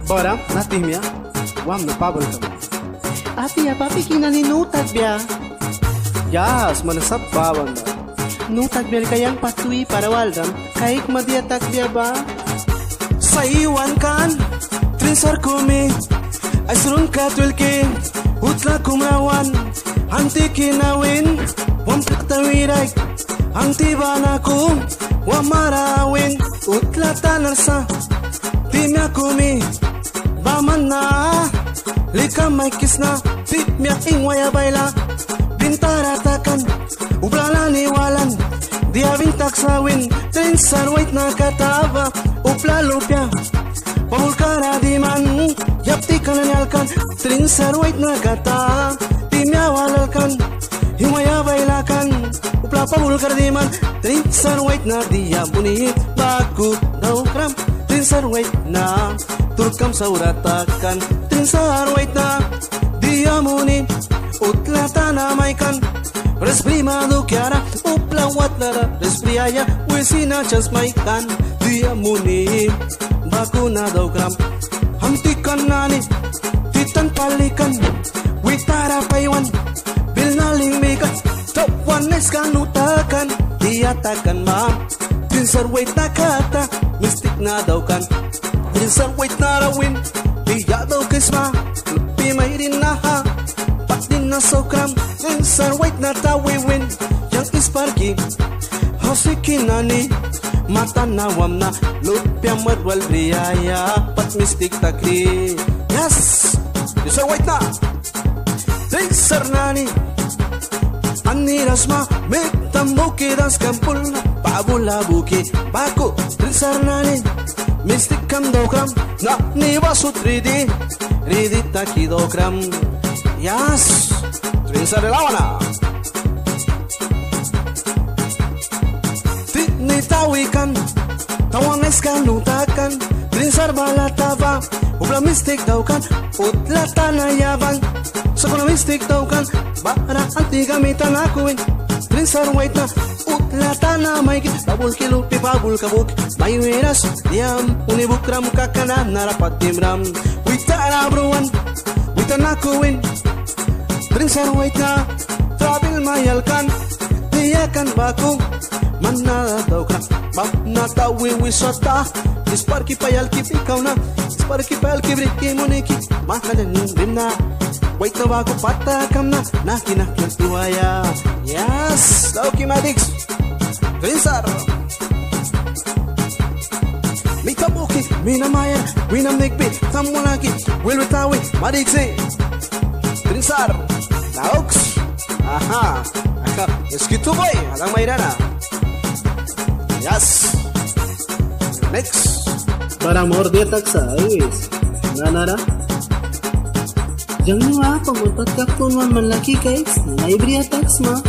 Bora, natimya, wam na pabol kami. Ati ya papi kinaninutag biya. Yas, manasap bawang na. Nutag biya kayang patui para waldam. Kaik madiatak biya ba? Sa iwan kan, Trinsar kumi, ay surun katwilki, utla kumrawan, hanti kinawin, wam katawiray, hanti banaku, wam marawin, utla tanarsa, timya kumi, baman na, lika may kisna, tipmya ingwaya bayla, bintaratakan, ublala niwalan, diabing taksawin, Trinsar wahitna kataba, upla lupya, pamulkara di man, yapti kananyalkan, Trinsar wahitna kata, timya walalkan, himaya baylakan, upla pamulkara di man, Trinsar wahitna dia bunyi, baku daw kram, Trinsar wahitna, turkam sauratakan, Trinsar wahitna, dia muni, utla tanamaikan, Respri madu kiara, upla watlara, respri aya, wisina chasmaikan, dia muni, baku na daw gram, hamtikan nani, titan palikan, witara paywan, bilnaling mikan, tawanes kanutakan, dia takan ma, Trinsar wahitna kata, mistik na daw kan, Trinsar wahitna rawin, dia daw kisma, lupi may rin na ha, din na sokram, Trinsar wahitna tawiwin, yang isparki, hausikin nani, mata nawam na, lupya madwal riyaya, pat mistik takri. Yes, Trinsar wahitna, Trinsar nani, anirasma, metambuki das kampul na, pabula buki, baku, Trinsar nani, mistik kam dokram, na nibasut ridi, ridi taki dokram. Yes, Trinsar lawana. Tini tawikan, tawanes kanutakan, Trinsar balatava, upla mistik daw kan, utla tanayaban, sakuna mistik daw kan, bara anti gamitan akuin, Trinsar wahitna, utla tanamaygin, babul kilupi babul kabuk, may wiras, diam, unibukram kakana, narapat timram, witara bruan, witana kuin, Trinsar wahitna, trabil mayalkan, diyakan baku, mana daw ka, na tawi wisata, isparki payal kip ikaw na, isparki payal kibriki muniki, makanin rin na, wahitna baku patakam na, nakinakyan tuwaya. Yes, daw kimadiks, Trinsar. Mitabuki, minamaya, winamnikpi, tamulaki, wilwitawi, madiksi, Trinsar. Nauks, aha, miskito boy, alang mairana. Yes, next. Para more dia taksa, ayos. Nara. Jangan lupa pag matatyak tunuan man laki guys, na ibri ataks ma.